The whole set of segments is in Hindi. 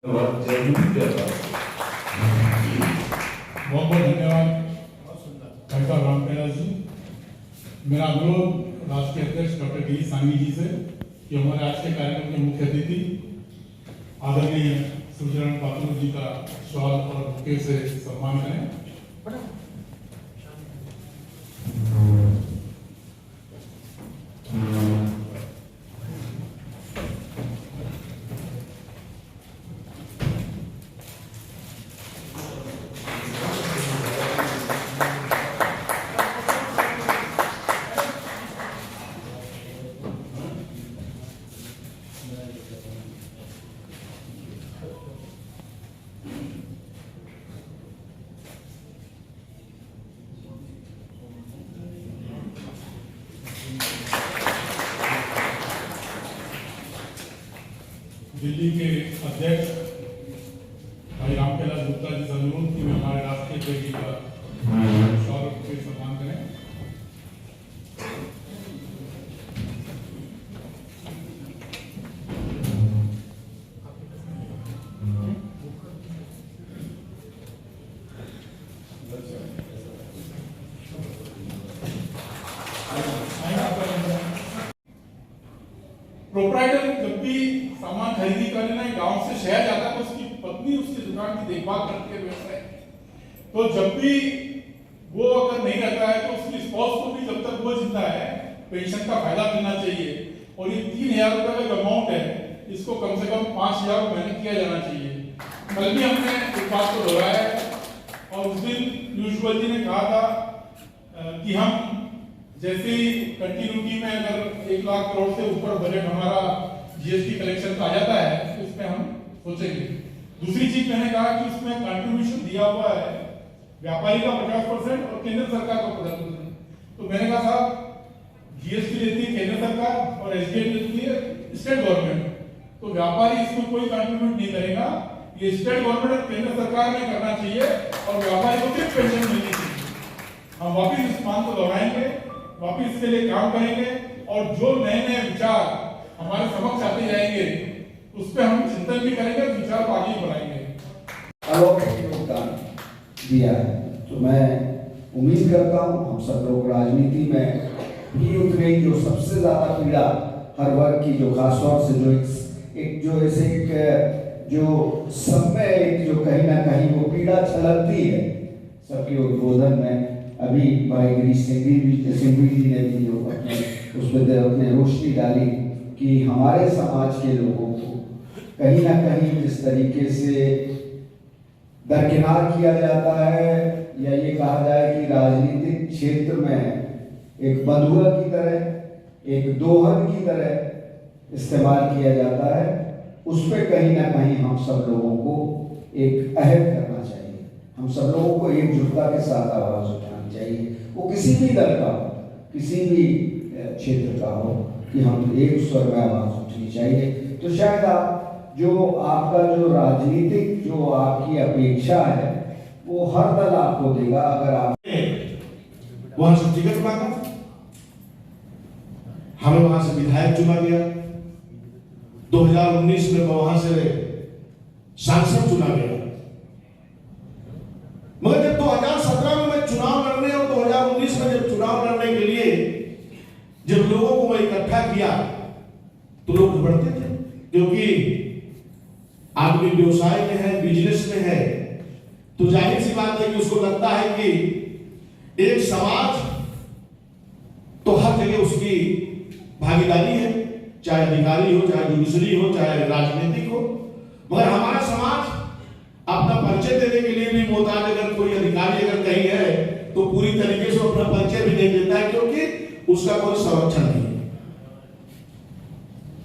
बहुत बहुत धन्यवाद भाई साहब रामप्याला जी। मेरा अनुरोध राष्ट्रीय अध्यक्ष डॉक्टर डी सांगी जी से कि हमारे आज के कार्यक्रम के मुख्य अतिथि आदरणीय सुरजन पात्र जी का सवाल और बुके से सम्मान करें। दिल्ली के अध्यक्ष भाई रामप्याला गुप्ता जी से अनुरोध कि हमारे राष्ट्रीय बेटी का शौर्य के सम्मान करें। प्रोप्राइटर जब भी सामान खरीदी करने गांव से शहर जाता है तो उसकी पत्नी उसकी दुकान की देखभाल करती है व्यवसाय। तो जब भी वो अगर नहीं रहता है तो उसकी स्पाउस को भी जब तक वो जिंदा है पेंशन का फायदा मिलना चाहिए। और ये 3,000 रुपए का जो अमाउंट है इसको कम से कम 5,000 महीने किया जाना चाहिए। कल भी हमने इस बात को दोहराया है और उस दिन पीयूष गोयल जी ने कहा था कि हम जैसे कंटिन्यूटी में अगर 1 लाख करोड़ से ऊपर बजट हमारा जीएसटी कलेक्शन का आ जाता है तो इसमें हम सोचेंगे। दूसरी चीज मैंने कहा कि उसमें कंट्रीब्यूशन दिया हुआ है व्यापारी का 50% और केंद्र सरकार का 50%। तो मैंने कहा साहब जीएसटी लेती है केंद्र सरकार और एसडीएम लेती है स्टेट गवर्नमेंट। तो व्यापारी इसमें कोई कंट्रीब्यूट नहीं करेगा, ये स्टेट गवर्नमेंट और केंद्र सरकार ने करना चाहिए और व्यापारी को सिर्फ पेंशन मिलनी चाहिए। हम वापिस इस मांग को दोहराएंगे, वापिस इसके लिए काम करेंगे और जो नए नए विचार हमारे समक्ष आते जाएंगे उस पर हम चिंतन भी करेंगे, विचार को आगे बढ़ाएंगे। अलौकिक योगदान दिया है तो मैं उम्मीद करता हूँ हम सब लोग राजनीति में भी उतरे जो सबसे ज्यादा पीड़ा हर वर्ग की जो खासतौर से जो जो सब में एक जो कहीं ना कहीं वो पीड़ा छलकती है सबके उद्बोधन में। अभी भाई गिरीश सिंघवी जी ने भी जो उस पर अपने रोशनी डाली कि हमारे समाज के लोगों को कहीं ना कहीं जिस तरीके से दरकिनार किया जाता है या ये कहा जाए कि राजनीतिक क्षेत्र में एक बंधुआ की तरह एक दोहन की तरह इस्तेमाल किया जाता है, उस पर कहीं ना कहीं हम सब लोगों को एक अहद करना चाहिए। हम सब लोगों को एकजुटता के साथ आवाज उठानी चाहिए, वो किसी भी दल का हो, किसी भी क्षेत्र का हो, कि हम एक स्वर में आवाज उठनी चाहिए। तो शायद आप जो आपका जो राजनीतिक जो आपकी अपेक्षा है वो हर दल आपको देगा अगर आप वहां से टिकट मांगा, हमें वहां से विधायक चुना गया। 2019 में वहां से सांसद चुना गया। मगर जब 2017 में मैं चुनाव लड़ने और 2019 में जब चुनाव लड़ने के लिए जब लोगों को मैं इकट्ठा किया तो लोग घबराते थे, क्योंकि आदमी व्यवसाय में है, बिजनेस में है, तो जाहिर सी बात है कि उसको लगता है कि एक समाज तो हर जगह उसकी भागीदारी है, चाहे अधिकारी हो, चाहे जुडिशरी हो, चाहे राजनीतिक हो। मगर हमारा समाज अपना परिचय देने के लिए भी मोहताज, अगर कोई अधिकारी अगर कहीं है तो पूरी तरीके से अपना परिचय भी दे देता है, क्योंकि उसका कोई संरक्षण नहीं है।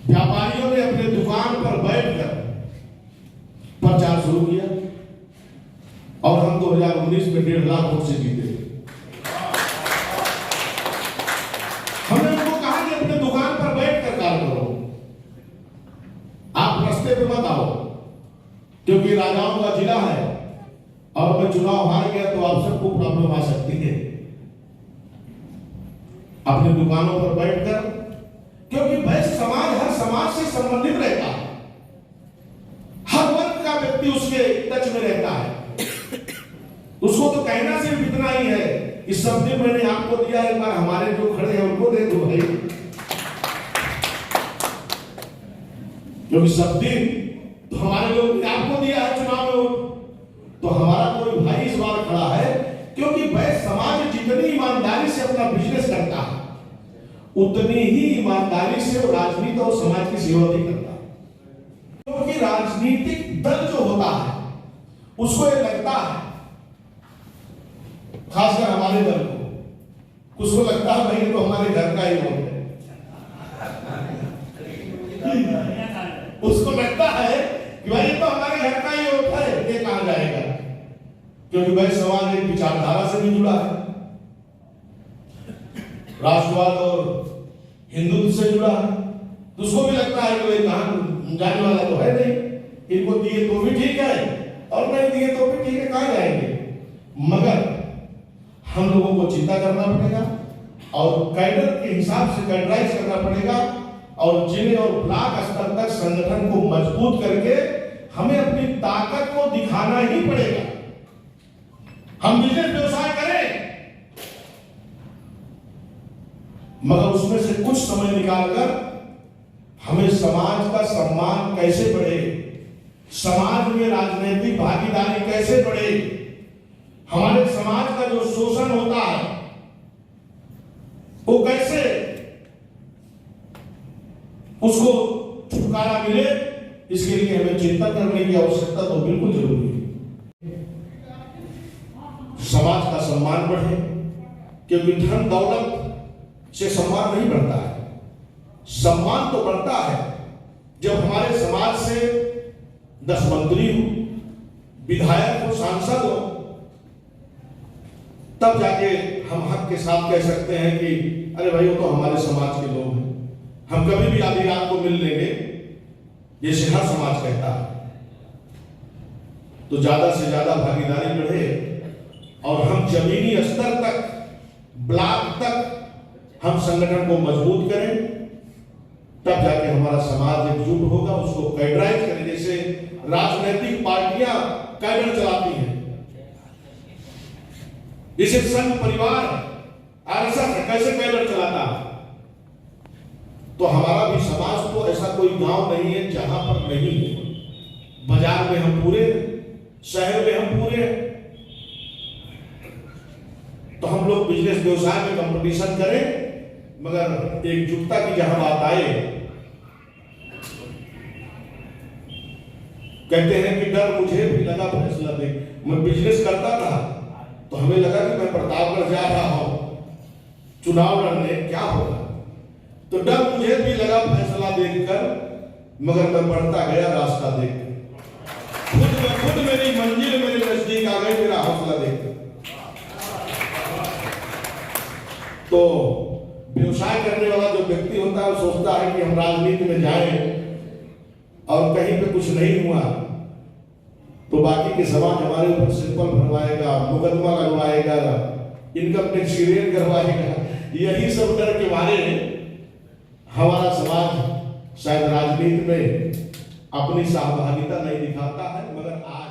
व्यापारियों ने अपने दुकान पर बैठकर प्रचार शुरू किया और हम 2019 में 1.5 लाख वोट से जीते। हमने उनको कहा कि अपने दुकान पर बैठकर कार्य करो, आप रास्ते पे मत आओ, क्योंकि राजाओं का जिला है और मैं चुनाव हार गया तो आप सबको प्रॉब्लम आ सकती है। अपने दुकानों पर बैठकर, क्योंकि वैश्य समाज हर समाज से संबंधित रहता है, हर वर्ग का व्यक्ति उसके टच में रहता है, उसको तो कहना सिर्फ इतना ही है कि सब दिन मैंने आपको दिया, एक बार हमारे जो खड़े हैं उनको दे दो भाई, क्योंकि सब दिन तो हमारे लोग ने आपको दिया है चुनाव में, तो हमारा कोई भाई इस बार खड़ा है, क्योंकि वह समाज जितनी ईमानदारी से अपना बिजनेस करता है उतनी ही ईमानदारी से वो राजनीति और समाज की सेवा भी करता है। क्योंकि राजनीतिक दल जो होता है उसको ये लगता है, खासकर हमारे दल को, उसको लगता है भाई तो हमारे घर का ही वोट है, उसको लगता है कि भाई तो हमारे घर का ही वोट है, ये कहां जाएगा, क्योंकि वह समाज एक विचारधारा से भी जुड़ा है, राष्ट्रवाद और हिंदुत्व से जुड़ा है, तो उसको भी लगता है कि भाई कहां जाने वाला तो है नहीं, इनको दिए तो भी ठीक है और नहीं दिए तो भी ठीक है, कहां जाएंगे। मगर हम लोगों को चिंता करना पड़ेगा और कैडर के हिसाब से कैडराइज करना पड़ेगा और जिले और ब्लॉक स्तर तक संगठन को मजबूत करके हमें अपनी ताकत को दिखाना ही पड़ेगा। हम बिजनेस व्यवसाय करें मगर उसमें से कुछ समय निकालकर हमें समाज का सम्मान कैसे बढ़े, समाज में राजनीतिक भागीदारी कैसे बढ़े, हमारे समाज का जो शोषण होता है वो कैसे उसको छुटकारा मिले, इसके लिए हमें चिंता करने की आवश्यकता तो बिल्कुल जरूरी है। समाज का सम्मान बढ़े, क्योंकि धन दौलत से सम्मान नहीं बढ़ता है, सम्मान तो बढ़ता है जब हमारे समाज से 10 मंत्री हो, विधायक हो, सांसद हो, तब जाके हम हक के साथ कह सकते हैं कि अरे भाई वो तो हमारे समाज के लोग हैं, हम कभी भी आधी रात को मिल लेंगे, जैसे हर समाज कहता है। तो ज्यादा से ज्यादा भागीदारी बढ़े और हम जमीनी स्तर तक, ब्लॉक तक हम संगठन को मजबूत करें, तब जाके हमारा समाज एकजुट होगा, उसको कैडराइज करें। जैसे राजनीतिक पार्टियां कैडर चलाती हैं, जैसे संघ परिवार आरएसएस कैसे कैडर चलाता है, तो हमारा भी समाज तो ऐसा कोई गांव नहीं है जहां पर नहीं है। बाजार में हम पूरे, शहर में हम पूरे, तो हम लोग बिजनेस व्यवसाय में कंपटीशन करें, मगर एकजुटता की जहां बात आए, कहते हैं कि डर मुझे भी लगा फैसला दे। मैं बिजनेस करता था तो हमें लगा कि मैं प्रतापगढ़ जा रहा हूं चुनाव लड़ने, क्या होगा, तो डर मुझे भी लगा फैसला देखकर, मगर मैं बढ़ता गया रास्ता देखकर, खुद मेरी मंजिल मेरे नजदीक आ गई, मेरा हौसला देखकर। तो व्यवसाय करने वाला जो व्यक्ति होता है वो सोचता है कि हम राजनीति में जाएं और कहीं पे कुछ नहीं हुआ तो बाकी के समाज हमारे ऊपर सिंपल भरवाएगा, मुकदमा लगवाएगा, इनकम टैक्स क्लियर करवाएगा, यही सब डर के बारे में हमारा समाज शायद राजनीति में अपनी सहभागिता नहीं दिखाता है। मगर आज